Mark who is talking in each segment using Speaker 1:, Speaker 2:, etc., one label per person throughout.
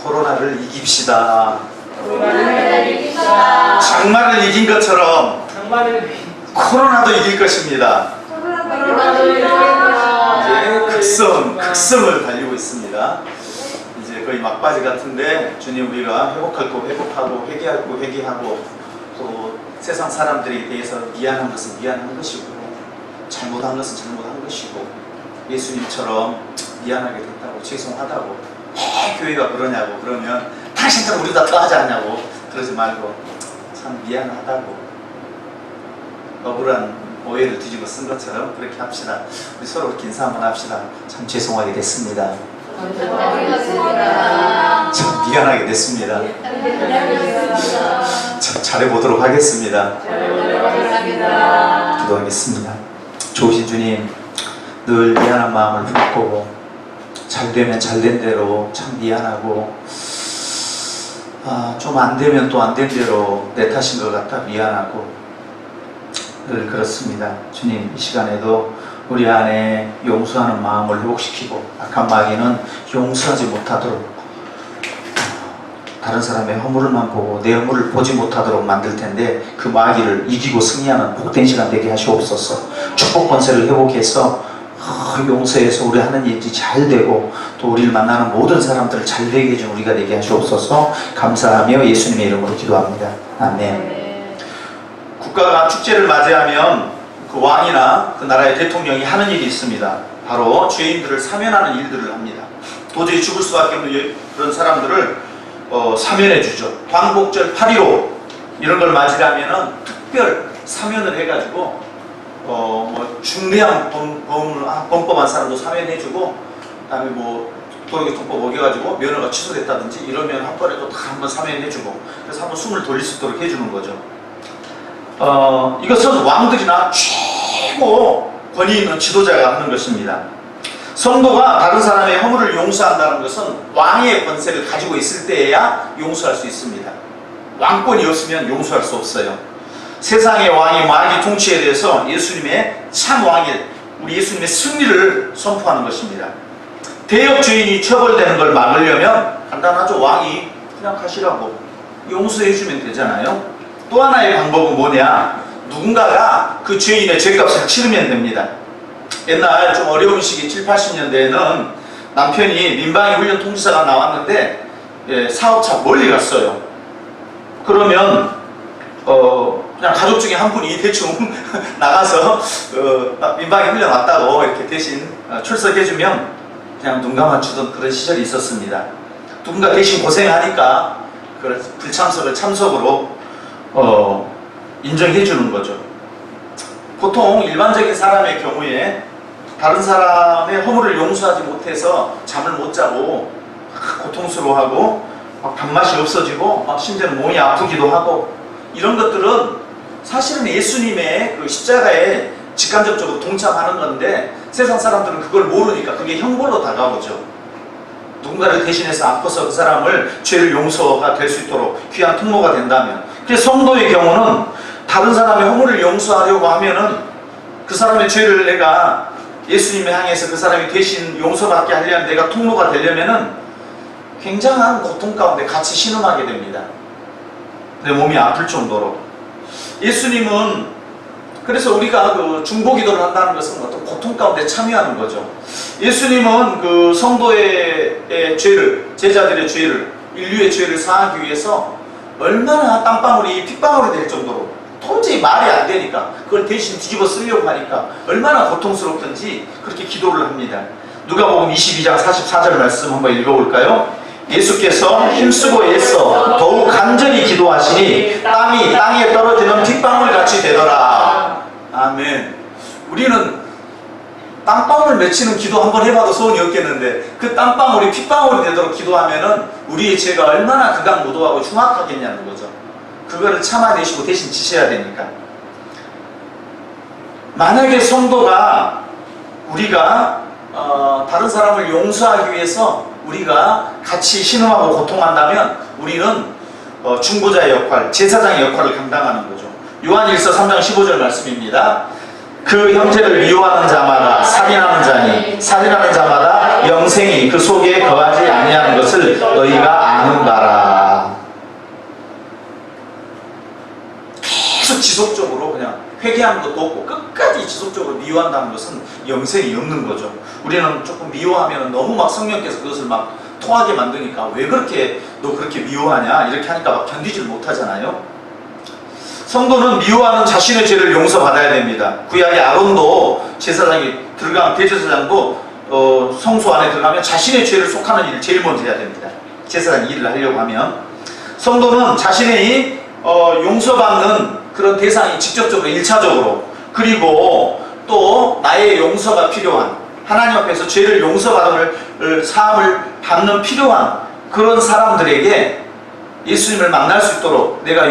Speaker 1: 코로나를 이깁시다.
Speaker 2: 코로나를 이깁시다.
Speaker 1: 장마를 이긴 것처럼 코로나도 이길 것입니다.
Speaker 2: 코로나도 이길 것입니다.
Speaker 1: 이제 극성을 달리고 있습니다. 이제 거의 막바지 같은데 주님, 우리가 회복할 거 회복하고 회개할 거 회개하고 또 세상 사람들에 대해서 미안한 것은 미안한 것이고 잘못한 것은 잘못한 것이고 예수님처럼 미안하게 됐다고 죄송하다고 왜 교회가 그러냐고 그러면 당신들은 우리보다 더 하지 않냐고 그러지 말고 참 미안하다고 억울한 오해를 뒤집어 쓴 것처럼 그렇게 합시다. 우리 서로 이렇게 인사 한번 합시다. 참 죄송하게 됐습니다. 참 미안하게 됐습니다. 참 잘해보도록 하겠습니다. 기도하겠습니다. 좋으신 주님, 늘 미안한 마음을 품고 잘되면 잘된 대로 참 미안하고 좀 안되면 또 안된 대로 내 탓인 것 같아 미안하고 늘 그렇습니다. 주님, 이 시간에도 우리 안에 용서하는 마음을 회복시키고 악한 마귀는 용서하지 못하도록 다른 사람의 허물만 보고 내 허물을 보지 못하도록 만들 텐데 그 마귀를 이기고 승리하는 복된 시간 되게 하시옵소서. 축복 권세를 회복해서 용서해서 우리 하는 일이 잘 되고 또 우리를 만나는 모든 사람들을 잘 되게 해준 우리가 되게 하시옵소서. 감사하며 예수님의 이름으로 기도합니다. 아멘. 국가가 축제를 맞이하면 그 왕이나 그 나라의 대통령이 하는 일이 있습니다. 바로 죄인들을 사면하는 일들을 합니다. 도저히 죽을 수밖에 없는 그런 사람들을 사면해 주죠. 광복절 8.15 이런 걸 맞이하면은 특별 사면을 해가지고 중대한 범법한 사람도 사면해 주고 그다음에 도로교통법 어겨가지고 면허가 취소됐다든지 이러면 한 번에 또 다 한번 사면해 주고 그래서 한번 숨을 돌릴 수 있도록 해주는 거죠. 이것은 왕들이나 최고 권위 있는 지도자가 하는 것입니다. 성도가 다른 사람의 허물을 용서한다는 것은 왕의 권세를 가지고 있을 때에야 용서할 수 있습니다. 왕권이 없으면 용서할 수 없어요. 세상의 왕이 마귀 통치에 대해서 예수님의 참 왕의 우리 예수님의 승리를 선포하는 것입니다. 대역 죄인이 처벌되는 걸 막으려면 간단하죠. 왕이 그냥 가시라고 용서해주면 되잖아요. 또 하나의 방법은 뭐냐? 누군가가 그 죄인의 죄값을 치르면 됩니다. 옛날 좀 어려운 시기 7, 80년대에는 남편이 민방위 훈련 통지사가 나왔는데 사업차 멀리 갔어요. 그러면 그냥 가족 중에 한 분이 대충 나가서 민방위 훈련 왔다고 이렇게 대신 출석해주면 그냥 눈 감아주던 그런 시절이 있었습니다. 누군가 대신 고생하니까 그 불참석을 참석으로 인정해주는 거죠. 보통 일반적인 사람의 경우에 다른 사람의 허물을 용서하지 못해서 잠을 못 자고 고통스러워하고 막 밥맛이 없어지고 막 심지어는 몸이 아프기도 하고 이런 것들은 사실은 예수님의 그 십자가에 직간접적으로 동참하는 건데 세상 사람들은 그걸 모르니까 그게 형벌로 다가오죠. 누군가를 대신해서 아파서 그 사람을 죄를 용서가 될 수 있도록 귀한 통로가 된다면, 그래서 성도의 경우는 다른 사람의 허물을 용서하려고 하면은 그 사람의 죄를 내가 예수님을 향해서 그 사람이 대신 용서받게 하려면 내가 통로가 되려면은 굉장한 고통 가운데 같이 신음하게 됩니다. 내 몸이 아플 정도로. 예수님은 그래서 우리가 그 중보기도를 한다는 것은 어떤 고통 가운데 참여하는 거죠. 예수님은 그 성도의 죄를, 제자들의 죄를, 인류의 죄를 사하기 위해서 얼마나 땀방울이 핏방울이 될 정도로 도저히 말이 안 되니까 그걸 대신 뒤집어 쓰려고 하니까 얼마나 고통스럽던지 그렇게 기도를 합니다. 누가복음 22장 44절 말씀 한번 읽어볼까요? 예수께서 힘쓰고 애써 더욱 간절히 기도하시니 땀이 땅에 떨어지는 핏방울같이 되더라. 아멘. 우리는 땀방울 맺히는 기도 한번 해봐도 소원이 없겠는데 그 땀방울이 핏방울이 되도록 기도하면은 우리의 죄가 얼마나 극악무도하고 흉악하겠냐는 거죠. 그거를 참아내시고 대신 지셔야 되니까. 만약에 성도가 우리가 다른 사람을 용서하기 위해서 우리가 같이 신음하고 고통한다면 우리는 중보자의 역할, 제사장의 역할을 감당하는 거죠. 요한일서 3장 15절 말씀입니다. 그 형제를 미워하는 자마다 살인하는 자니 살인하는 자마다 영생이 그 속에 거하지 아니하는 것을 너희가 아는 바라. 계속 지속적으로 그냥 회개하는 것도 없고 끝까지 지속적으로 미워한다는 것은 영생이 없는 거죠. 우리는 조금 미워하면 너무 막 성령께서 그것을 막 통하게 만드니까 왜 그렇게 너 그렇게 미워하냐 이렇게 하니까 막 견디질 못하잖아요. 성도는 미워하는 자신의 죄를 용서받아야 됩니다. 구약의 아론도 제사장이 들어가면 대제사장도 성소 안에 들어가면 자신의 죄를 속하는 일을 제일 먼저 해야 됩니다. 제사장 일을 하려고 하면 성도는 자신의 용서받는 그런 대상이 직접적으로 1차적으로 그리고 또 나의 용서가 필요한 하나님 앞에서 죄를 용서받음을 사함을 받는 필요한 그런 사람들에게 예수님을 만날 수 있도록 내가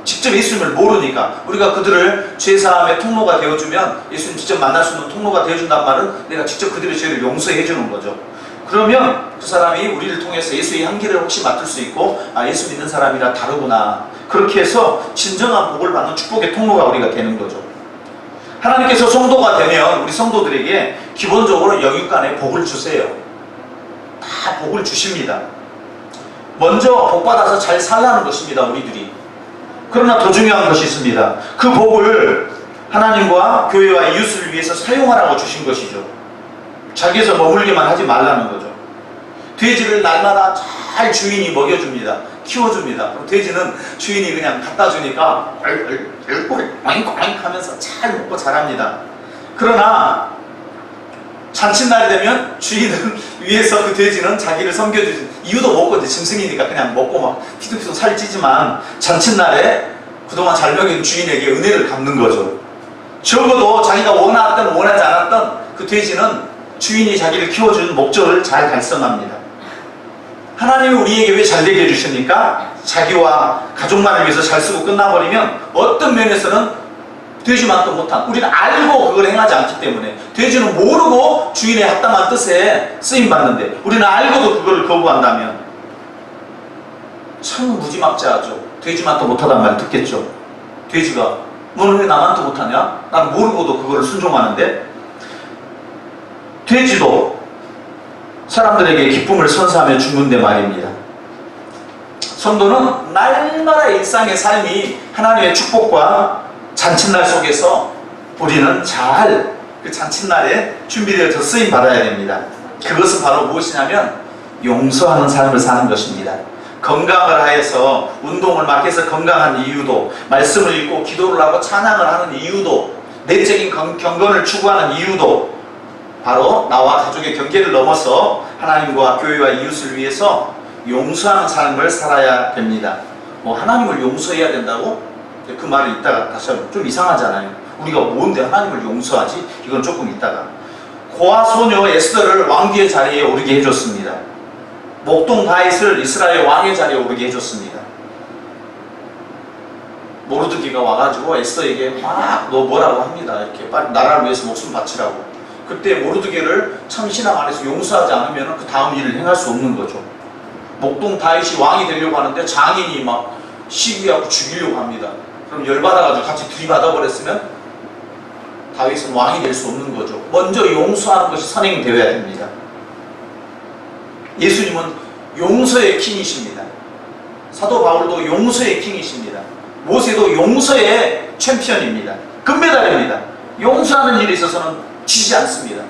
Speaker 1: 직접 예수님을 모르니까 우리가 그들을 죄사함의 통로가 되어주면 예수님 직접 만날 수 있는 통로가 되어준단 말은 내가 직접 그들의 죄를 용서해 주는 거죠. 그러면 그 사람이 우리를 통해서 예수의 향기를 혹시 맡을 수 있고 예수 믿는 사람이라 다르구나 그렇게 해서 진정한 복을 받는 축복의 통로가 우리가 되는 거죠. 하나님께서 성도가 되면 우리 성도들에게 기본적으로 영육간에 복을 주세요. 다 복을 주십니다. 먼저 복받아서 잘 살라는 것입니다. 우리들이. 그러나 더 중요한 것이 있습니다. 그 복을 하나님과 교회와 이웃을 위해서 사용하라고 주신 것이죠. 자기에서 머물기만 하지 말라는 거죠. 돼지를 날마다 잘 주인이 먹여줍니다. 키워줍니다. 그럼 돼지는 주인이 그냥 갖다 주니까 꽝꽝 하면서 잘 먹고 자랍니다. 그러나 잔칫날이 되면 주인은 위에서 그 돼지는 자기를 섬겨주지 이유도 먹고 이제 짐승이니까 그냥 먹고 막 피둥피둥 살이 찌지만 잔칫날에 그동안 잘 먹인 주인에게 은혜를 갚는 거죠. 적어도 자기가 원하든 원하지 않았던 그 돼지는 주인이 자기를 키워주는 목적을 잘 달성합니다. 하나님이 우리에게 왜 잘 되게 해주십니까? 자기와 가족만을 위해서 잘 쓰고 끝나버리면 어떤 면에서는 돼지만도 못한 우리는 알고 그걸 행하지 않기 때문에 돼지는 모르고 주인의 합당한 뜻에 쓰임받는데 우리는 알고도 그걸 거부한다면 참 무지막지하죠. 돼지만도 못하단 말 듣겠죠. 돼지가 너는 왜 나만도 못하냐? 난 모르고도 그거를 순종하는데 돼지도 사람들에게 기쁨을 선사하며 죽는데 말입니다. 성도는 날마다 일상의 삶이 하나님의 축복과 잔칫날 속에서 우리는 잘 그 잔칫날에 준비되어서 쓰임 받아야 됩니다. 그것은 바로 무엇이냐면 용서하는 삶을 사는 것입니다. 건강을 하여서 운동을 막 해서 건강한 이유도 말씀을 읽고 기도를 하고 찬양을 하는 이유도 내적인 경건을 추구하는 이유도 바로 나와 가족의 경계를 넘어서 하나님과 교회와 이웃을 위해서 용서하는 삶을 살아야 됩니다. 뭐 하나님을 용서해야 된다고? 그 말을 이따가 다시 하면 좀 이상하잖아요. 우리가 뭔데 하나님을 용서하지? 이건 조금 이따가. 고아 소녀 에스더를 왕비의 자리에 오르게 해줬습니다. 목동 다윗을 이스라엘 왕의 자리에 오르게 해줬습니다. 모르드기가 와가지고 에스더에게 막 너 뭐라고 합니다. 이렇게 빨리 나라를 위해서 목숨 바치라고. 그때 모르드게를 참 신앙 안에서 용서하지 않으면 그 다음 일을 행할 수 없는 거죠. 목동 다윗이 왕이 되려고 하는데 장인이 막 시기하고 죽이려고 합니다. 그럼 열받아가지고 같이 들이받아 버렸으면 다윗은 왕이 될 수 없는 거죠. 먼저 용서하는 것이 선행되어야 됩니다. 예수님은 용서의 킹이십니다. 사도 바울도 용서의 킹이십니다. 모세도 용서의 챔피언입니다. 금메달입니다. 용서하는 일에 있어서는 지지 않습니다.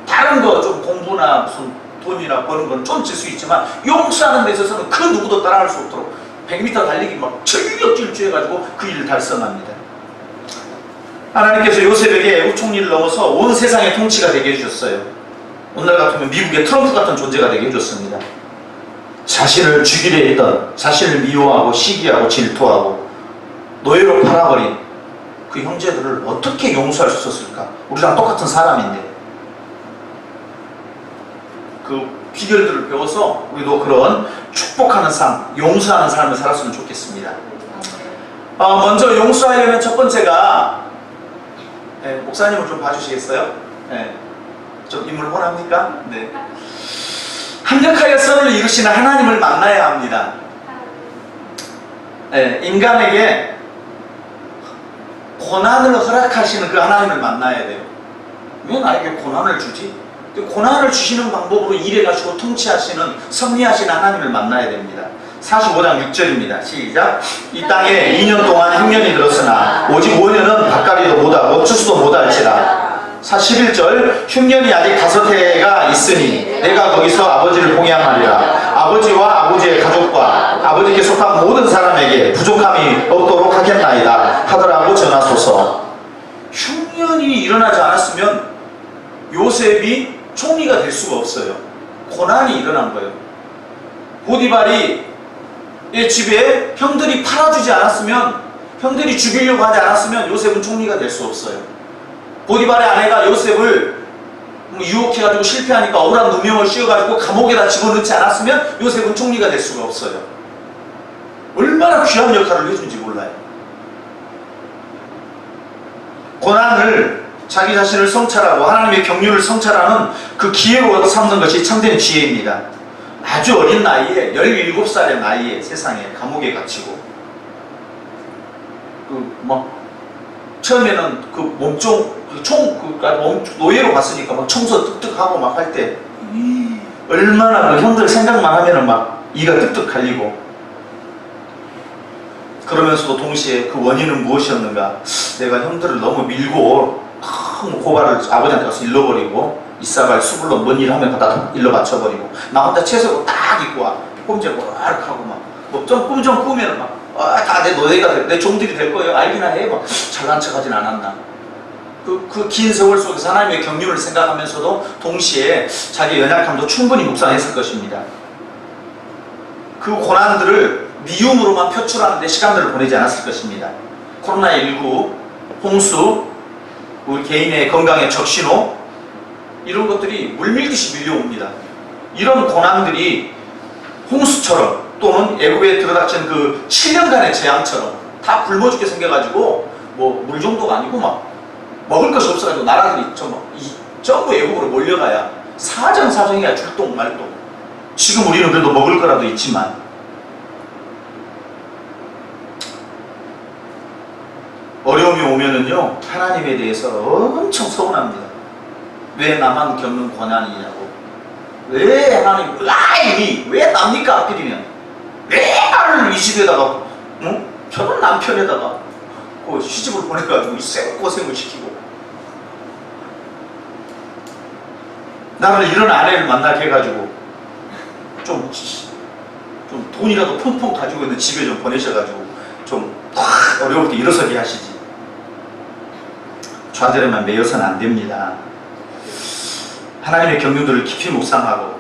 Speaker 1: 다른 거 좀 공부나 무슨 돈이나 버는 건 좀 질 수 있지만 용서하는 데 있어서는 그 누구도 따라할 수 없도록 100m 달리기 막 철벽 질주해가지고 그 일을 달성합니다. 하나님께서 요셉에게 총리를 넘어서 온 세상의 통치가 되게 해주셨어요. 오늘 같으면 미국의 트럼프 같은 존재가 되게 해줬습니다. 자신을 죽이려 했던, 자신을 미워하고 시기하고 질투하고 노예로 팔아버린 그 형제들을 어떻게 용서할 수 있었을까? 우리랑 똑같은 사람인데. 그 비결들을 배워서 우리도 그런 축복하는 삶, 용서하는 삶을 살았으면 좋겠습니다. 먼저 용서하려면 첫 번째가 목사님을 좀 봐주시겠어요? 좀 인물 호납니까? 네. 합력하여 선을 이루시는 하나님을 만나야 합니다. 인간에게 고난을 허락하시는 그 하나님을 만나야 돼요. 왜 나에게 고난을 주지? 고난을 주시는 방법으로 일해가시고 통치하시는 섭리하시는 하나님을 만나야 됩니다. 45장 6절입니다. 시작. 이 땅에 2년 동안 흉년이 들었으나 오직 5년은 밭갈이도 못하고 추수도 못할지라. 11절 흉년이 아직 5해가 있으니 내가 거기서 아버지를 봉양하리라. 아버지와 아버지의 가족과 아버지께 속한 모든 사람에게 부족함이 없도록 하겠나이다 하더라고 전하소서. 흉년이 일어나지 않았으면 요셉이 총리가 될 수가 없어요. 고난이 일어난 거예요. 보디발이 집에 형들이 팔아주지 않았으면, 형들이 죽이려고 하지 않았으면 요셉은 총리가 될 수 없어요. 보디발의 아내가 요셉을 유혹해가지고 실패하니까 억울한 누명을 씌워가지고 감옥에다 집어넣지 않았으면 요셉은 총리가 될 수가 없어요. 얼마나 귀한 역할을 해준지 몰라요. 고난을 자기 자신을 성찰하고 하나님의 경륜을 성찰하는 그 기회로 삼는 것이 참된 지혜입니다. 아주 어린 나이에 17살의 나이에 세상에 감옥에 갇히고 처음에는 노예로 갔으니까 막 청소 뜩뜩하고 막 할 때 얼마나 그 형들 생각만 하면은 막 이가 뜩뜩 갈리고, 그러면서도 동시에 그 원인은 무엇이었는가? 내가 형들을 너무 밀고 큰 고발을 아버지한테 가서 일러버리고 이사갈 수불로 뭔 일 하면 갖다 일러 맞춰버리고 나 혼자 채색옷 딱 입고 와 꼼짝 꼬락 하고 막 뭐 좀 꿈 좀 꾸면 막 다 내 노예가 내 종들이 될 거예요. 알기나 해. 막 잘난 척하진 않았나. 그 긴 세월 속에서 하나님의 경륜을 생각하면서도 동시에 자기 연약함도 충분히 묵상했을 것입니다. 그 고난들을 미움으로만 표출하는 데 시간들을 보내지 않았을 것입니다. 코로나19, 홍수, 우리 개인의 건강의 적신호, 이런 것들이 물밀듯이 밀려옵니다. 이런 고난들이 홍수처럼 또는 애굽에 들어닥친 그 7년간의 재앙처럼 다 굶어 죽게 생겨가지고 뭐 물 정도가 아니고 막 먹을 것이 없어가지고 나라들이 전부 애굽으로 몰려가야 사정사정이야 줄똥말똥. 지금 우리는 그래도 먹을 거라도 있지만 어려움이 오면은요 하나님에 대해서 엄청 서운합니다. 왜 나만 겪는 고난이냐고. 왜 하나님, 왜 납니까 하필이면. 왜 나를 이 집에다가 저런 남편에다가 그 시집을 보내가지고 이 생고생을 시키고 나를 이런 아내를 만나게 해가지고 좀 돈이라도 펑펑 가지고 있는 집에 좀 보내셔가지고 좀 어려울 때 일어서게 하시지. 좌절에만 매여서는 안 됩니다. 하나님의 경륜들을 깊이 묵상하고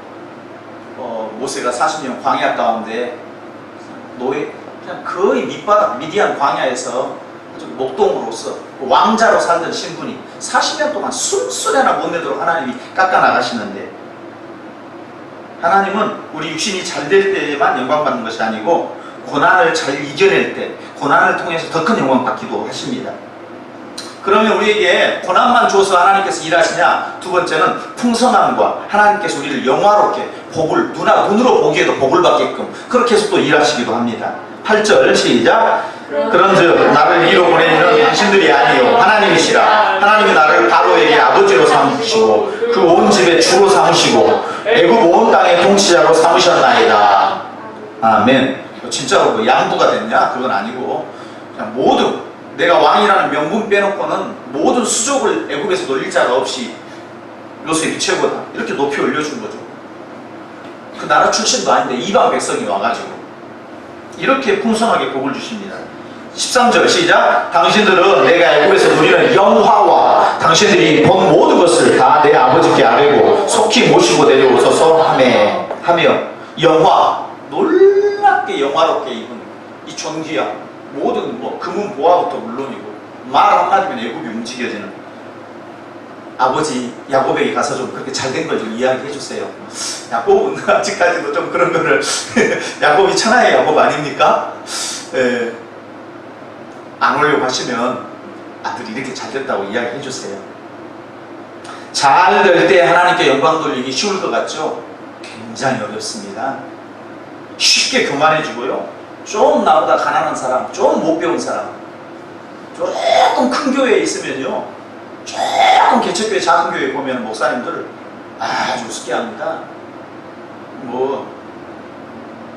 Speaker 1: 모세가 40년 광야 가운데 그냥 거의 밑바닥 미디안 광야에서 목동으로서 왕자로 살던 신분이 40년 동안 숨소리나 못 내도록 하나님이 깎아 나가시는데, 하나님은 우리 육신이 잘 될 때만 영광 받는 것이 아니고 고난을 잘 이겨낼 때 고난을 통해서 더 큰 영광 받기도 하십니다. 그러면 우리에게 고난만 줘서 하나님께서 일하시냐? 두 번째는 풍성함과 하나님께서 우리를 영화롭게 복을 눈으로 보기에도 복을 받게끔 그렇게 해서 또 일하시기도 합니다. 8절 시작. 그런즉 나를 이로 보내는 당신들이 아니요 하나님이시라. 하나님이 나를 바로에게 아버지로 삼으시고 그 온 집의 주로 삼으시고 애굽 온 땅의 통치자로 삼으셨나이다. 아멘. 진짜로 뭐 양부가 됐냐? 그건 아니고 그냥 모든 내가 왕이라는 명분 빼놓고는 모든 수족을 애굽에서 놀릴 자가 없이 요셉이 최고다 이렇게 높이 올려준 거죠. 그 나라 출신도 아닌데 이방 백성이 와가지고 이렇게 풍성하게 복을 주십니다. 13절 시작. 당신들은 내가 애굽에서 누리는 영화와 당신들이 본 모든 것을 다 내 아버지께 아뢰고 속히 모시고 내려오소서 하며 영화, 놀랍게 영화롭게 입은 이 존귀한 모든 금은 보화부터 물론이고 말 한마디면 애굽이 움직여지는 아버지 야곱에게 가서 좀 그렇게 잘된 걸 좀 이야기해 주세요. 야곱은 아직까지도 좀 그런 거를 야곱이 천하의 야곱 아닙니까? 안 오려고 하시면 아들이 이렇게 잘됐다고 이야기해 주세요. 잘 될 때 하나님께 영광 돌리기 쉬울 것 같죠? 굉장히 어렵습니다. 쉽게 교만해지고요. 좀 나보다 가난한 사람, 좀 못 배운 사람, 조금 큰 교회에 있으면요, 조금 개척교회 작은 교회에 보면 목사님들 아주 우습게 합니다. 뭐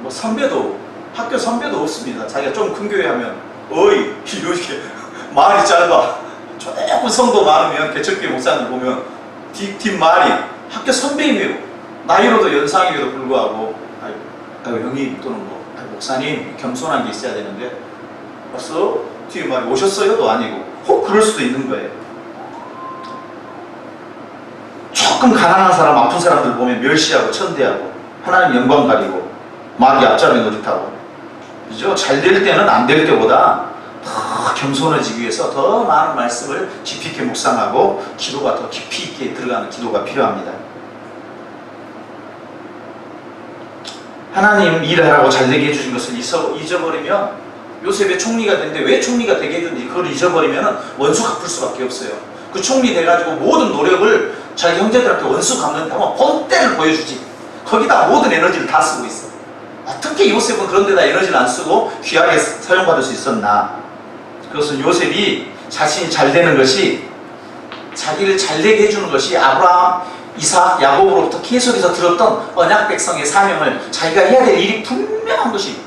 Speaker 1: 선배도, 학교 선배도 없습니다. 자기가 좀 큰 교회 하면 어이 이렇게 말이 짧아. 조금 성도 많으면 개척교회 목사님 보면 뒷말이 학교 선배이며 나이로도 연상임에도 불구하고 아이고 형님 또는 목사님 겸손한 게 있어야 되는데 벌써 뒤에 말이 오셨어요도 아니고 혹 그럴 수도 있는 거예요. 조금 가난한 사람, 아픈 사람들 보면 멸시하고 천대하고 하나님 영광 가리고 말이 앞자리 노릇하고, 그죠? 잘 될 때는 안 될 때보다 더 겸손해지기 위해서 더 많은 말씀을 깊이 있게 묵상하고 기도가 더 깊이 있게 들어가는 기도가 필요합니다. 하나님 일을 하라고 잘되게 해주신 것을 잊어버리면 요셉의 총리가 됐는데 왜 총리가 되게 해줬는지 그걸 잊어버리면 원수 갚을 수밖에 없어요. 그 총리 돼가지고 모든 노력을 자기 형제들한테 원수 갚는데 한번 본때를 보여주지. 거기다 모든 에너지를 다 쓰고 있어. 어떻게 요셉은 그런 데다 에너지를 안 쓰고 귀하게 사용받을 수 있었나? 그것은 요셉이 자신이 잘 되는 것이, 자기를 잘 되게 해주는 것이 아브라함, 이삭, 야곱으로부터 계속해서 들었던 언약 백성의 사명을 자기가 해야 될 일이 분명한 것이,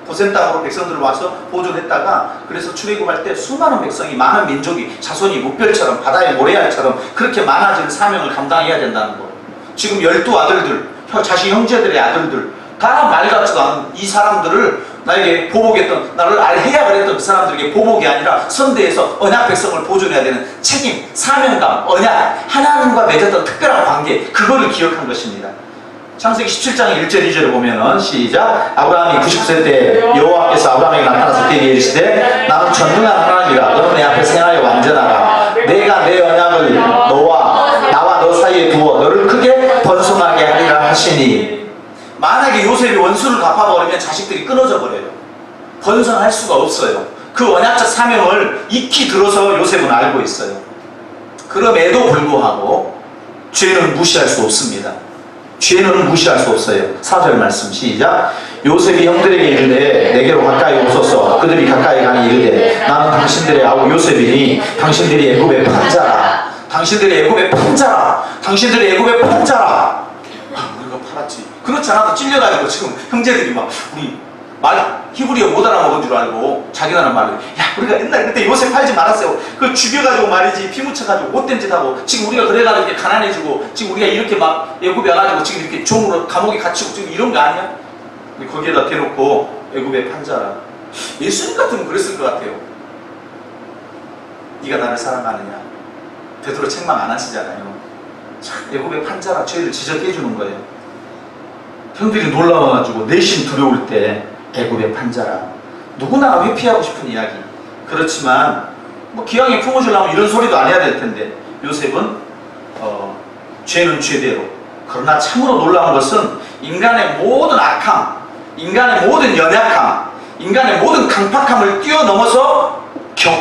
Speaker 1: 고센 땅으로 백성들을 와서 보존했다가 그래서 출애굽할 때 수많은 백성이, 많은 민족이 자손이 무별처럼 바다의 모래알처럼 그렇게 많아지는 사명을 감당해야 된다는 거. 지금 12아들들, 자신 형제들의 아들들 다 말 같지도 않은 이 사람들을 나에게 보복했던, 나를 해야 그랬던 그 사람들에게 보복이 아니라 선대에서 언약 백성을 보존해야 되는 책임, 사명감, 언약, 하나님과 맺었던 특별한 관계, 그거를 기억한 것입니다. 창세기 17장 1절 2절을 보면은 시작. 아브라함이 90세 때 여호와께서 아브라함에게 나타나서 때에 이르시되 나는 전능한 하나님이라 너는 내 앞에 생하여 완전하라. 내가 내 언약을 나와 너 사이에 두어 너를 크게 번성하게 하리라 하시니. 만약에 요셉이 원수를 갚아버리면 자식들이 끊어져 버려요. 번성할 수가 없어요. 그 언약적 사명을 익히 들어서 요셉은 알고 있어요. 그럼에도 불구하고 죄는 무시할 수 없습니다. 죄는 무시할 수 없어요. 4절 말씀 시작. 요셉이 형들에게 이르되 내게로 가까이 오소서. 그들이 가까이 가니 이르되 나는 당신들의 아우 요셉이니 당신들이 애굽의 판자라. 당신들이 애굽의 판자라. 당신들이 애굽의 판자라. 우리가 팔았지. 그렇지 않아도 찔려가지고 지금 형제들이 막 우리 히브리어 못 알아먹은 줄 알고 자기나라 말을, 야 우리가 옛날에 그때 요셉 팔지 말았어요. 그걸 죽여가지고 말이지, 피 묻혀가지고 못된 짓 하고 지금 우리가 그래가지고 이렇게 가난해지고 지금 우리가 이렇게 막 애굽에 와가지고 지금 이렇게 종으로 감옥에 갇히고 지금 이런 거 아니야? 거기에다 대놓고 애굽의 판자라. 예수님 같으면 그랬을 것 같아요. 네가 나를 사랑하느냐? 되도록 책망 안 하시잖아요. 애굽의 판자라, 죄를 지적해 주는 거예요. 형들이 놀라워가지고 내심 두려울 때 애굽의 판자라. 누구나 회피하고 싶은 이야기. 그렇지만 뭐 기왕에 품어주려면 이런 소리도 안 해야 될 텐데 요셉은 죄는 죄대로. 그러나 참으로 놀라운 것은 인간의 모든 악함, 인간의 모든 연약함, 인간의 모든 강팍함을 뛰어넘어서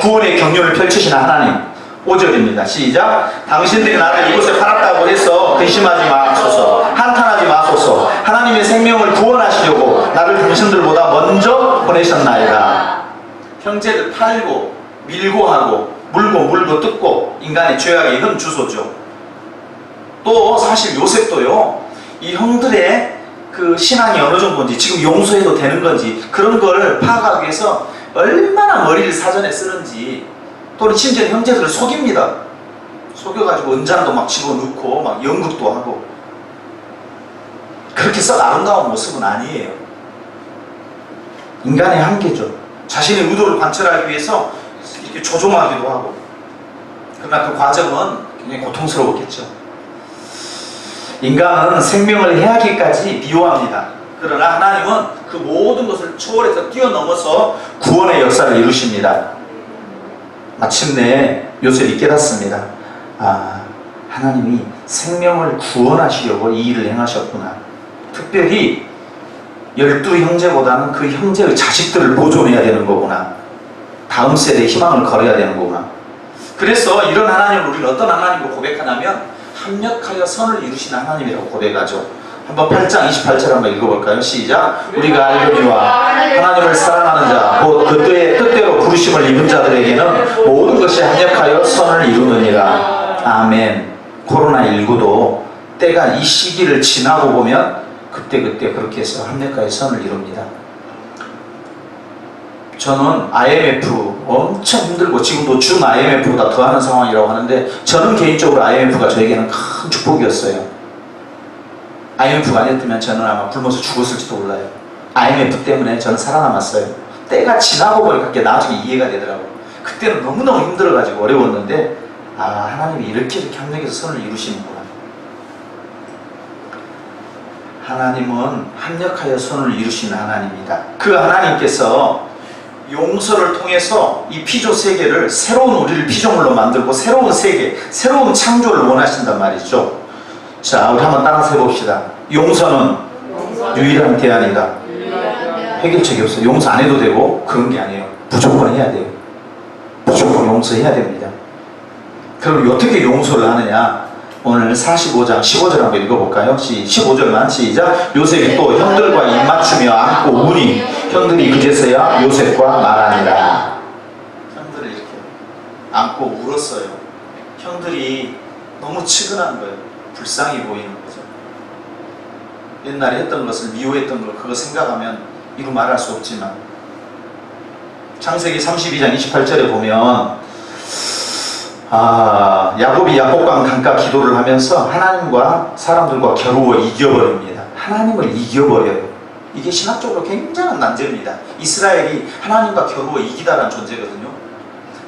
Speaker 1: 구원의 경륜을 펼치시는 하나님. 5절입니다. 시작. 당신들이 나를 이곳에 팔았다고 해서 근심하지 마소서. 한탄하지 마소서. 하나님의 생명을 구원하시려고 나를 당신들보다 먼저 보내셨나이다. 형제를 팔고 밀고 하고 물고 뜯고 인간의 죄악의 현 주소죠. 또 사실 요셉도요, 이 형들의 그 신앙이 어느 정도인지, 지금 용서해도 되는 건지 그런 걸 파악하기 위해서 얼마나 머리를 사전에 쓰는지, 또는 심지어 형제들을 속입니다. 속여가지고 은장도 막 집어넣고 막 연극도 하고. 그렇게 썩 아름다운 모습은 아니에요. 인간의 한계죠. 자신의 의도를 관철하기 위해서 이렇게 조종하기도 하고. 그러나 그 과정은 굉장히 고통스러웠겠죠. 인간은 생명을 해하기까지 미워합니다. 그러나 하나님은 그 모든 것을 초월해서 뛰어넘어서 구원의 역사를 이루십니다. 마침내 요셉이 깨닫습니다. 아, 하나님이 생명을 구원하시려고 이 일을 행하셨구나. 특별히 12형제보다는 그 형제의 자식들을 보존해야 되는 거구나. 다음 세대에 희망을 걸어야 되는 거구나. 그래서 이런 하나님을 우리는 어떤 하나님으로 고백하냐면 합력하여 선을 이루시는 하나님이라고 고백하죠. 한번 8장 28절 한번 읽어볼까요? 시작. 우리가 알거니와 하나님을 사랑하는 자 곧 그때의 뜻대로 부르심을 입은 자들에게는 모든 것이 합력하여 선을 이루느니라. 아멘. 코로나19도 때가 이 시기를 지나고 보면 그때 그렇게 해서 합력하여 선을 이룹니다. 저는 IMF 엄청 힘들고 지금도 준 IMF보다 더하는 상황이라고 하는데 저는 개인적으로 IMF가 저에게는 큰 축복이었어요. IMF가 아니었다면 저는 아마 굶어서 죽었을지도 몰라요. IMF 때문에 저는 살아남았어요. 때가 지나고 보니까 그게 나중에 이해가 되더라고요. 그때는 너무너무 힘들어가지고 어려웠는데 하나님이 이렇게 합력해서 선을 이루시는구나. 하나님은 합력하여 선을 이루시는 하나님이다. 그 하나님께서 용서를 통해서 이 피조 세계를 새로운 우리를 피조물로 만들고 새로운 세계, 새로운 창조를 원하신단 말이죠. 자, 우리 한번 따라서 해봅시다. 용서는 유일한 대안이다. 해결책이 없어요. 용서 안 해도 되고 그런 게 아니에요. 무조건 해야 돼요. 무조건 용서해야 됩니다. 그럼 어떻게 용서를 하느냐? 오늘 45장 15절 한번 읽어볼까요? 15절만 시작. 요셉이 또 형들과 입맞추며 안고 우니 형들이 그제서야 요셉과 말하니라. 형들을 이렇게 안고 울었어요. 형들이 너무 측은한 거예요. 불쌍히 보이는 거죠. 옛날에 했던 것을 미워했던 걸 그거 생각하면 이루 말할 수 없지만 창세기 32장 28절에 보면 야곱이 야복강 강가 기도를 하면서 하나님과 사람들과 겨루어 이겨버립니다. 하나님을 이겨버려요. 이게 신학적으로 굉장한 난제입니다. 이스라엘이 하나님과 겨루어 이기다라는 존재거든요.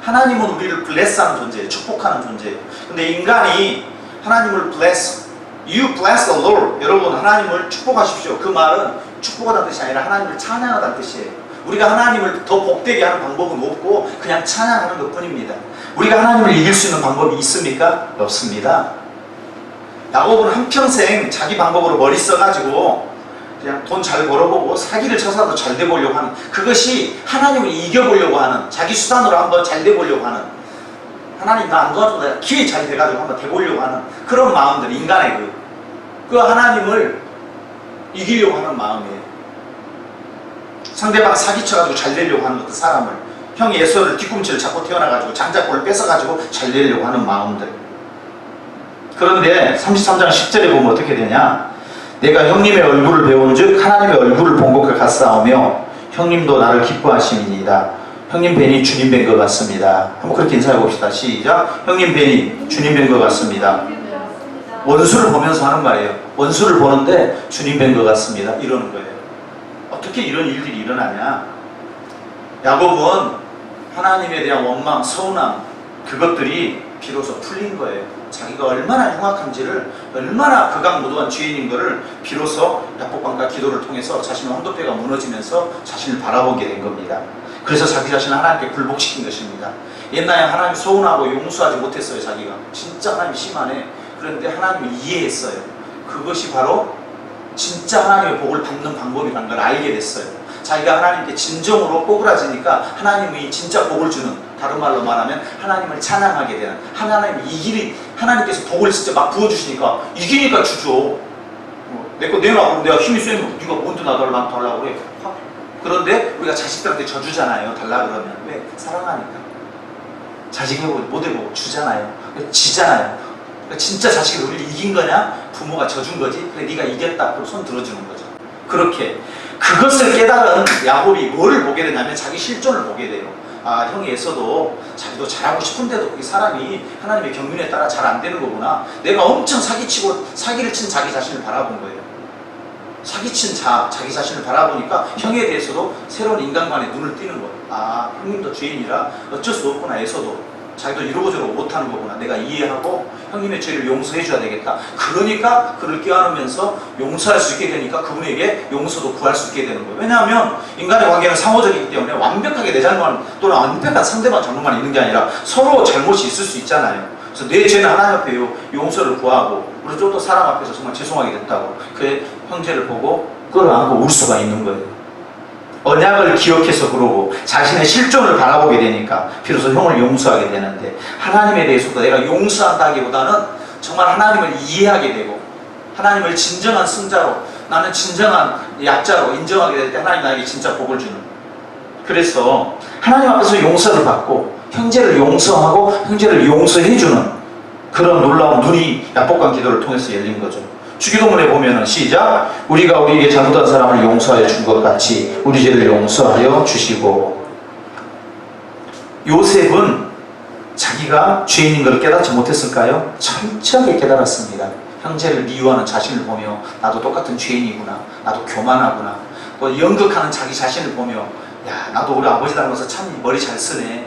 Speaker 1: 하나님은 우리를 bless하는 존재예요. 축복하는 존재예요. 근데 인간이 하나님을 bless, you bless the Lord. 여러분 하나님을 축복하십시오. 그 말은 축복하다는 뜻이 아니라 하나님을 찬양하다는 뜻이에요. 우리가 하나님을 더 복되게 하는 방법은 없고 그냥 찬양하는 것 뿐입니다. 우리가 하나님을 이길 수 있는 방법이 있습니까? 없습니다. 야곱은 한평생 자기 방법으로 머리 써가지고 그냥 돈 잘 벌어보고 사기를 쳐서도 잘 돼보려고 하는, 그것이 하나님을 이겨보려고 하는, 자기 수단으로 한번 잘 돼보려고 하는, 하나님 나 안 도와줘, 내가 기회 잘 돼가지고 한번 돼보려고 하는 그런 마음들, 인간의 그 하나님을 이기려고 하는 마음이에요. 상대방 사기쳐가지고 잘 되려고 하는 것도, 사람을, 형이 에서를 뒤꿈치를 잡고 태어나가지고 장자골을 뺏어가지고 잘 되려고 하는 마음들. 그런데 33장 10절에 보면 어떻게 되냐? 내가 형님의 얼굴을 배운 즉 하나님의 얼굴을 본 것과 같사오며 형님도 나를 기뻐하심이니이다. 형님 뵈니 주님 뵌 것 같습니다. 한번 그렇게 인사해 봅시다. 시작. 형님 뵈니 주님 뵌 것 같습니다. 원수를 보면서 하는 말이에요. 원수를 보는데 주님 뵌 것 같습니다. 이러는 거예요. 어떻게 이런 일들이 일어나냐? 야곱은 하나님에 대한 원망, 서운함, 그것들이 비로소 풀린 거예요. 자기가 얼마나 흉악한지를, 얼마나 극악무도한 죄인인 것을 비로소 야복강가 기도를 통해서 자신의 황도뼈가 무너지면서 자신을 바라보게 된 겁니다. 그래서 자기 자신을 하나님께 굴복시킨 것입니다. 옛날에 하나님 서운하고 용서하지 못했어요. 자기가 진짜 하나님이 심하네. 그런데 하나님을 이해했어요. 그것이 바로 진짜 하나님의 복을 받는 방법이라는 걸 알게 됐어요. 자기가 하나님께 진정으로 꼬부라지니까 하나님이 진짜 복을 주는, 다른 말로 말하면 하나님을 찬양하게 되는, 하나님께서 복을 진짜 막 부어주시니까 이기니까 주죠. 내 거 내놔. 내가 힘이 세면 네가 뭔데 나달라고 달라고 그래. 그런데 우리가 자식들한테 져주잖아요. 달라 그러면. 왜? 사랑하니까. 자식이 못 해보고 주잖아요. 지잖아요. 진짜 자식이 우리를 이긴 거냐? 부모가 져준 거지. 그래 네가 이겼다. 그럼 손 들어주는 거죠. 그렇게 그것을 깨달은 야곱이 뭐를 보게 되냐면 자기 실존을 보게 돼요. 형이 에서도 자기도 잘하고 싶은데도 이 사람이 하나님의 경륜에 따라 잘 안 되는 거구나. 내가 엄청 사기를 친 자기 자신을 바라본 거예요. 사기친 자기 자신을 바라보니까 형에 대해서도 새로운 인간관에 눈을 띄는 거예요. 형님도 죄인이라 어쩔 수 없구나. 에서도 자기도 이러고 저러고 못하는 거구나. 내가 이해하고 형님의 죄를 용서해 줘야 되겠다. 그러니까 그를 껴안으면서 용서할 수 있게 되니까 그분에게 용서도 구할 수 있게 되는 거예요. 왜냐하면 인간의 관계는 상호적이기 때문에 완벽하게 내 잘못 또는 완벽한 상대방 잘못만 있는 게 아니라 서로 잘못이 있을 수 있잖아요. 그래서 내 죄는 하나님 앞에 용서를 구하고 우리 또 사람 앞에서 정말 죄송하게 됐다고 그의 형제를 보고 끌어안고 울 수가 있는 거예요. 언약을 기억해서 그러고 자신의 실존을 바라보게 되니까 비로소 형을 용서하게 되는데, 하나님에 대해서도 내가 용서한다기보다는 정말 하나님을 이해하게 되고 하나님을 진정한 승자로, 나는 진정한 약자로 인정하게 될 때 하나님 나에게 진짜 복을 주는, 그래서 하나님 앞에서 용서를 받고 형제를 용서하고 형제를 용서해주는 그런 놀라운 눈이 약복강 기도를 통해서 열린 거죠. 주기도문에 보면은 시작, 우리가 우리에게 잘못한 사람을 용서하여 준 것 같이 우리 죄를 용서하여 주시고. 요셉은 자기가 죄인인 것을 깨닫지 못했을까요? 철저하게 깨달았습니다. 형제를 미워하는 자신을 보며 나도 똑같은 죄인이구나, 나도 교만하구나, 또 연극하는 자기 자신을 보며 야, 나도 우리 아버지 닮아서 참 머리 잘 쓰네.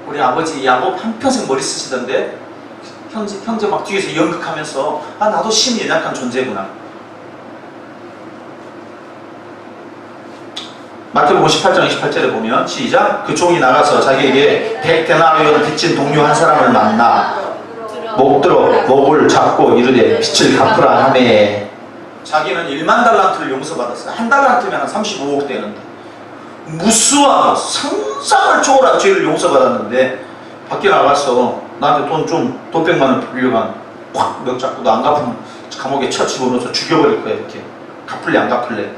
Speaker 1: 우리 아버지 야곱 한평생 머리 쓰시던데 형제 막 뒤에서 연극하면서 아, 나도 심히 연약한 존재구나. 마태복음 18장 28절에 보면 시작, 그 종이 나가서 자기에게 100데나리온 빚진 동료 한 사람을 만나 목 들어 목을 잡고 이르되 빚을 갚으라 하매. 자기는 1만 달란트를 용서받았어요. 한 달란트면 한 35억 되는데 무수한 상상을 초월한 죄를 용서받았는데 밖에 나가서 나한테 돈 100만 원 빌려간 확 몇 잡고 너 안 갚으면 감옥에 쳐 집어넣어서 죽여버릴 거야. 이렇게 갚을래 안 갚을래.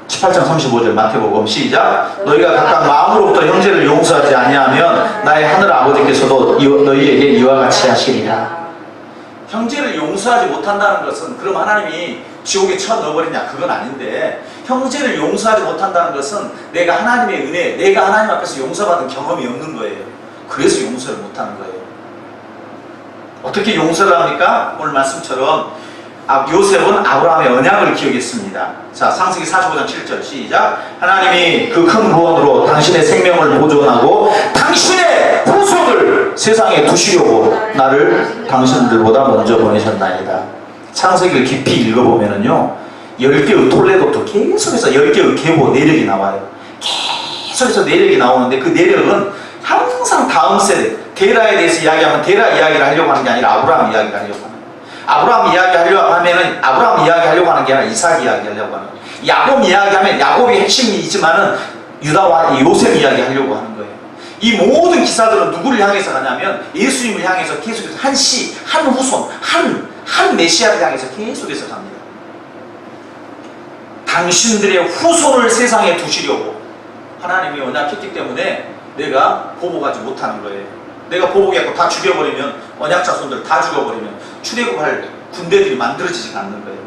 Speaker 1: 18장 35절 마태복음 시작, 너희가 각각 마음으로부터 형제를 용서하지 아니하면 나의 하늘 아버지께서도 너희에게 이와 같이 하시리라. 형제를 용서하지 못한다는 것은 그럼 하나님이 지옥에 쳐 넣어버리냐, 그건 아닌데, 형제를 용서하지 못한다는 것은 내가 하나님의 은혜, 내가 하나님 앞에서 용서받은 경험이 없는 거예요. 그래서 용서를 못하는 거예요. 어떻게 용서를 합니까? 오늘 말씀처럼 요셉은 아브라함의 언약을 기억했습니다. 자, 창세기 45장 7절 시작, 하나님이 그 큰 구원으로 당신의 생명을 보존하고 당신의 후손을 세상에 두시려고 나를 당신들보다 먼저 보내셨나이다. 창세기를 깊이 읽어보면은요, 10개의 톨레도트 계속해서 10개의 계보 내력이 나와요. 계속해서 내력이 나오는데 그 내력은 항상 다음 세대, 데라에 대해서 이야기하면 데라 이야기를 하려고 하는 게 아니라 아브라함 이야기를 하려고 하는 거예요. 아브라함 이야기하려고 하면은 아브라함 이야기하려고 하는 게 아니라 이삭 이야기하려고 하는 거예요. 야곱 이야기하면 야곱이 핵심이지만은 유다와 요셉 이야기하려고 하는 거예요. 이 모든 기사들은 누구를 향해서 가냐면 예수님을 향해서 계속해서 한 씨, 한 후손, 한 메시아를 향해서 계속해서 갑니다. 당신들의 후손을 세상에 두시려고 하나님이 언약했기 때문에 내가 보복하지 못하는 거예요. 내가 보복해서 다 죽여버리면, 언약 자손들 다 죽여버리면 출애굽할 군대들이 만들어지지 않는 거예요.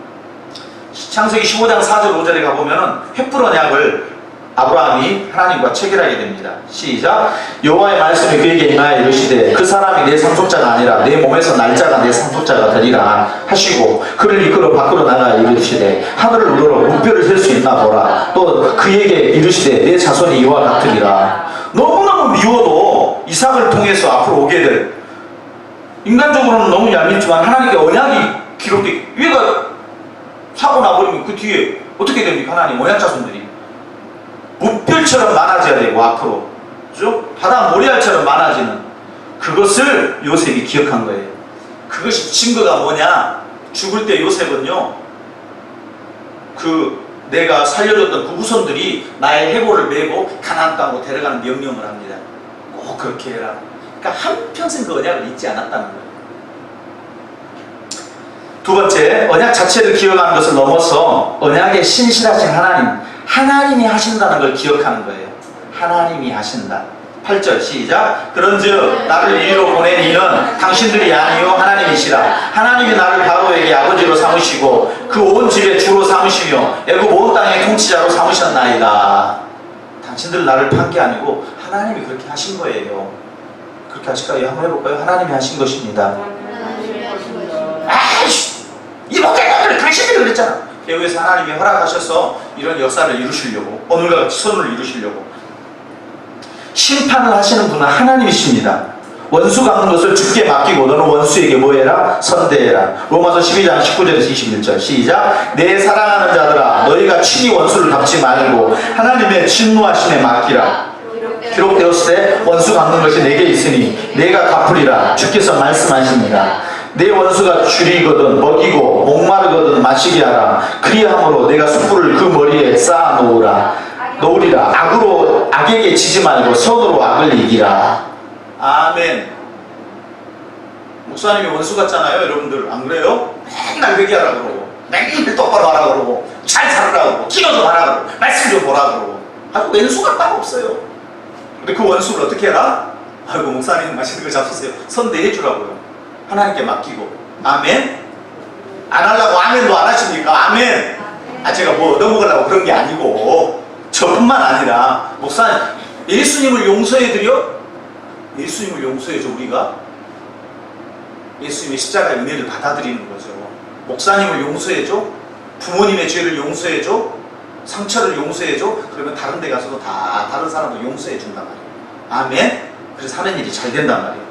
Speaker 1: 창세기 15장 4절 5절에 가보면은 횃불 언약을 아브라함이 하나님과 체결하게 됩니다. 시작, 여호와의 말씀이 그에게 임하여 이르시되 그 사람이 내 상속자가 아니라 내 몸에서 날짜가 내 상속자가 되리라 하시고 그를 이끌어 밖으로 나가 이르시되 하늘을 우러러 물결을 셀 수 있나 보라. 또 그에게 이르시되 내 자손이 이와 같으리라. 너무너무 미워도 이삭을 통해서 앞으로 오게 될, 인간적으로는 너무 얄밉지만 하나님께 언약이 기록돼, 얘가 사고 나버리면 그 뒤에 어떻게 됩니까? 하나님 언약 자손들이 무별처럼 많아져야 되고 앞으로, 그죠? 바다 모리알처럼 많아지는 그것을 요셉이 기억한 거예요. 그것이 증거가 뭐냐? 죽을 때 요셉은요, 그 내가 살려줬던 그 후손들이 나의 해골을 메고 가나안 땅으로 데려가는 명령을 합니다. 꼭 그렇게 해라. 그러니까 한평생 그 언약을 잊지 않았다는 거예요. 두 번째, 언약 자체를 기억하는 것을 넘어서 언약에 신실하신 하나님이 하신다는 걸 기억하는 거예요. 하나님이 하신다. 8절 시작, 그런즉 나를 이리로 보낸 이는 당신들이 아니요 하나님이시라. 하나님이 나를 바로에게 아버지로 삼으시고 그 온 집의 주로 삼으시며 애굽 온 땅의 통치자로 삼으셨나이다. 당신들 나를 판 게 아니고 하나님이 그렇게 하신 거예요. 그렇게 하실까요? 한번 해볼까요? 하나님이 하신 것입니다. 아이씨, 이 목회자들 당신들이 그랬잖아. 배후에서 하나님이 허락하셔서 이런 역사를 이루시려고, 오늘과 같이 선을 이루시려고. 심판을 하시는 분은 하나님이십니다. 원수 갚는 것을 주께 맡기고 너는 원수에게 뭐해라? 선대해라. 로마서 12장 19절에서 21절 시작, 내 사랑하는 자들아 너희가 친히 원수를 갚지 말고 하나님의 진노하심에 맡기라. 기록되었을 때 원수 갚는 것이 내게 있으니 내가 갚으리라 주께서 말씀하십니다. 내 원수가 줄이거든 먹이고 목마르거든 마시게 하라. 그리함으로 내가 숯불을 그 머리에 쌓아 놓으리라. 악으로 악에게 지지 말고 선으로 악을 이기라. 아멘. 목사님이 원수 같잖아요, 여러분들. 안 그래요? 맨날 회개하라 그러고, 맨날 똑바로 하라 그러고, 잘 살으라 그러고, 기도 좀 하라 그러고, 말씀 좀 보라 그러고. 아주 왼수가 딱 없어요. 근데 그 원수를 어떻게 해라? 아이고 목사님 맛있는 거 잡수세요. 선대해 주라고요. 하나님께 맡기고. 아멘. 안 하려고 아멘도 안 하십니까? 아멘. 제가 뭐 얻어먹으려고 그런 게 아니고 저뿐만 아니라 목사님 예수님을 용서해드려? 예수님을 용서해줘. 우리가 예수님의 십자가의 은혜를 받아들이는 거죠. 목사님을 용서해줘? 부모님의 죄를 용서해줘? 상처를 용서해줘? 그러면 다른 데 가서도 다 다른 사람도 용서해 준단 말이에요. 아멘. 그래서 하는 일이 잘 된단 말이에요.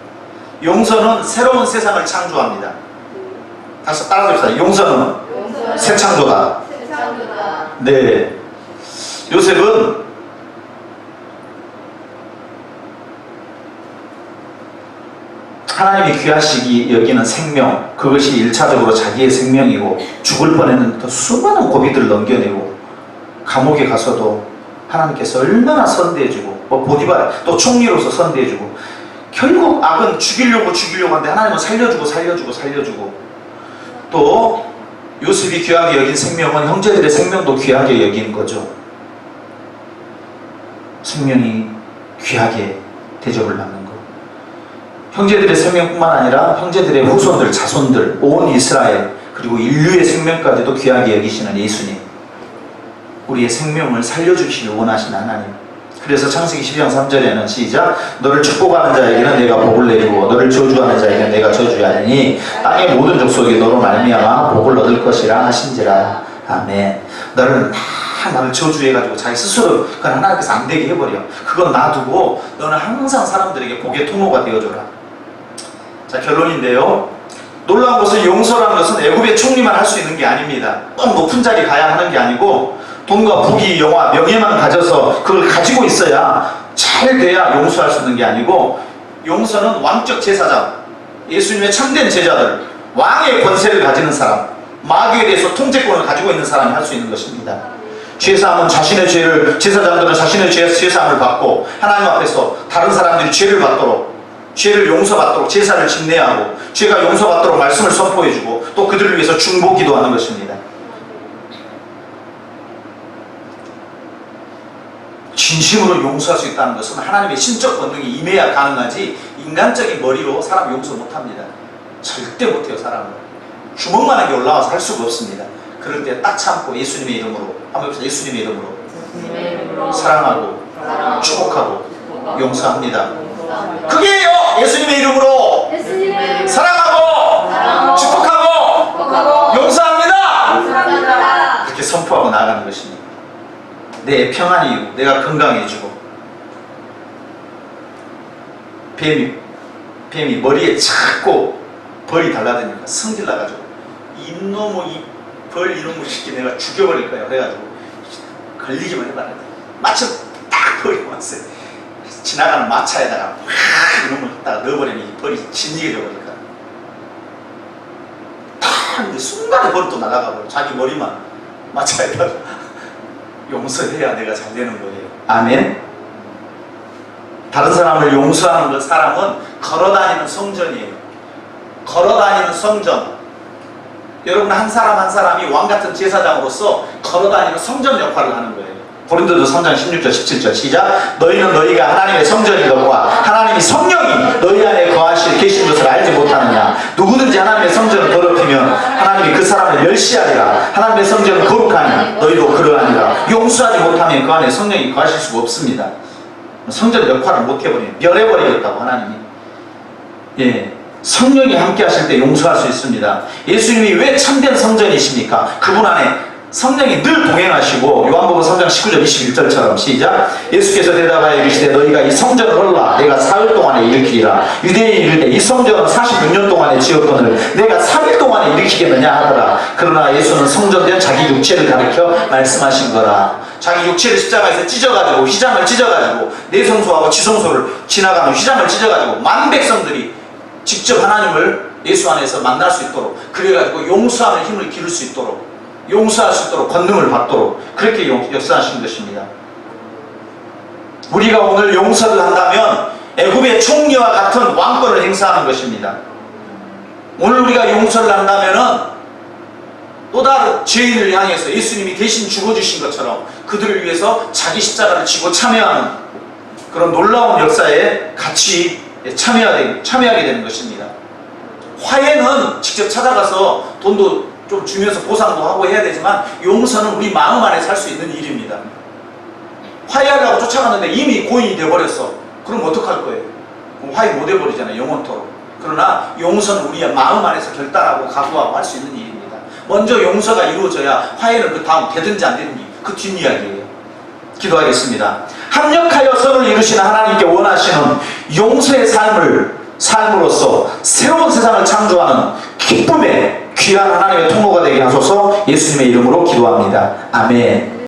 Speaker 1: 용서는 새로운 세상을 창조합니다. 다시 따라합시다. 용서는 새 창조다. 네. 요셉은 하나님이 귀하시기 여기는 생명, 그것이 1차적으로 자기의 생명이고, 죽을 뻔했는데 수많은 고비들을 넘겨내고 감옥에 가서도 하나님께서 얼마나 선대해주고, 보디발 또 총리로서 선대해주고, 결국 악은 죽이려고 하는데 하나님은 살려주고 또 요셉이 귀하게 여긴 생명은 형제들의 생명도 귀하게 여긴 거죠. 생명이 귀하게 대접을 받는 것. 형제들의 생명뿐만 아니라 형제들의 후손들, 자손들, 온 이스라엘, 그리고 인류의 생명까지도 귀하게 여기시는 예수님. 우리의 생명을 살려주시길 원하시는 하나님. 그래서 창세기 12장 3절에는 시작, 너를 축복하는 자에게는 내가 복을 내리고 너를 저주하는 자에게는 내가 저주하리니 땅의 모든 족속이 너로 말미암아 복을 얻을 것이라 하신지라. 아멘. 나를 저주해가지고 자기 스스로 그건 하나님께서 안 되게 해버려. 그건 놔두고 너는 항상 사람들에게 복의 통로가 되어줘라. 자, 결론인데요, 놀라운 것은 용서라는 것은 애굽의 총리만 할 수 있는 게 아닙니다. 꼭 높은 자리 가야 하는 게 아니고 돈과 부귀, 영화, 명예만 가져서 그걸 가지고 있어야 잘 돼야 용서할 수 있는 게 아니고, 용서는 왕적 제사장, 예수님의 참된 제자들, 왕의 권세를 가지는 사람, 마귀에 대해서 통제권을 가지고 있는 사람이 할 수 있는 것입니다. 죄사함은 자신의 죄를, 제사장들은 자신의 죄사함을 받고 하나님 앞에서 다른 사람들이 죄를 받도록, 죄를 용서받도록 제사를 집례하고 죄가 용서받도록 말씀을 선포해주고 또 그들을 위해서 중보 기도하는 것입니다. 진심으로 용서할 수 있다는 것은 하나님의 신적 본능이 임해야 가능하지, 인간적인 머리로 사람 용서 못합니다. 절대 못해요. 사람은 주먹만한 게 올라와서 할 수가 없습니다. 그럴 때 딱 참고 예수님의 이름으로, 한번 해보세요. 예수님의 이름으로 사랑하고 축복하고 용서합니다. 그게요, 예수님의 이름으로 사랑하고 축복하고 용서합니다. 그렇게 선포하고 나아가는 것입니다. 내 평안이고 내가 건강해지고, 뱀이 머리에 자꾸 벌이 달라드니까 성질 나가지고 이놈의 벌 이놈의 새끼 내가 죽여버릴 거야. 그래가지고 걸리기만 해봐라. 마침 딱 벌이 왔어요. 지나가는 마차에다가 막 이놈을 딱 넣어버리면 이 벌이 진리게 되어버리니까 딱 순간에 벌이 또 날아가고 자기 머리만 마차에다가 용서해야 내가 잘 되는 거예요. 아멘. 다른 사람을 용서하는 사람은 걸어다니는 성전이에요. 걸어다니는 성전. 여러분, 한 사람 한 사람이 왕같은 제사장으로서 걸어다니는 성전 역할을 하는 거예요. 고린도서 3장 16절 17절 시작, 너희는 너희가 하나님의 성전이거니와 하나님이 성령이 너희 안에 계신 것을 알지 못하느냐. 누구든지 하나님의 성전을 더럽히면 하나님이 그 사람을 멸시하리라. 하나님의 성전은 거룩하니 너희도 그러하니라. 용서하지 못하면 그 안에 성령이 거하실 수가 없습니다. 성전 역할을 못해버리면 멸해버리겠다고 하나님이. 예, 성령이 함께 하실 때 용서할 수 있습니다. 예수님이 왜 참된 성전이십니까? 그분 안에 성령이 늘 동행하시고, 요한복음 3장 19절 21절처럼 시작, 예수께서 대답하여 이르시되 너희가 이 성전을 헐라 내가 4일 동안에 일으키리라. 유대인이 이르되 이 성전은 46년 동안에 지었거늘 내가 3일 동안에 일으키겠느냐 하더라. 그러나 예수는 성전된 자기 육체를 가리켜 말씀하신 거라. 자기 육체를 십자가에서 찢어가지고, 휘장을 찢어가지고, 내성소하고 지성소를 지나가는 휘장을 찢어가지고 만 백성들이 직접 하나님을 예수 안에서 만날 수 있도록, 그래가지고 용서하는 힘을 기를 수 있도록, 용서할 수 있도록 권능을 받도록 그렇게 역사하신 것입니다. 우리가 오늘 용서를 한다면 애굽의 총리와 같은 왕권을 행사하는 것입니다. 오늘 우리가 용서를 한다면 또 다른 죄인을 향해서 예수님이 대신 죽어주신 것처럼 그들을 위해서 자기 십자가를 지고 참여하는 그런 놀라운 역사에 같이 참여하게 되는 것입니다. 화해는 직접 찾아가서 돈도 좀 주면서 보상도 하고 해야 되지만, 용서는 우리 마음 안에 살 수 있는 일입니다. 화해하려고 쫓아갔는데 이미 고인이 되어버렸어. 그럼 어떡할 거예요? 그럼 화해 못 해버리잖아요, 영원토록. 그러나 용서는 우리의 마음 안에서 결단하고 각오하고 할 수 있는 일입니다. 먼저 용서가 이루어져야 화해는 그 다음 되든지 안 되든지 그 뒷이야기예요. 기도하겠습니다. 합력하여 선을 이루시는 하나님께 원하시는 용서의 삶으로서 새로운 세상을 창조하는 기쁨의 귀한 하나님의 통로가 되게 하소서. 예수님의 이름으로 기도합니다. 아멘.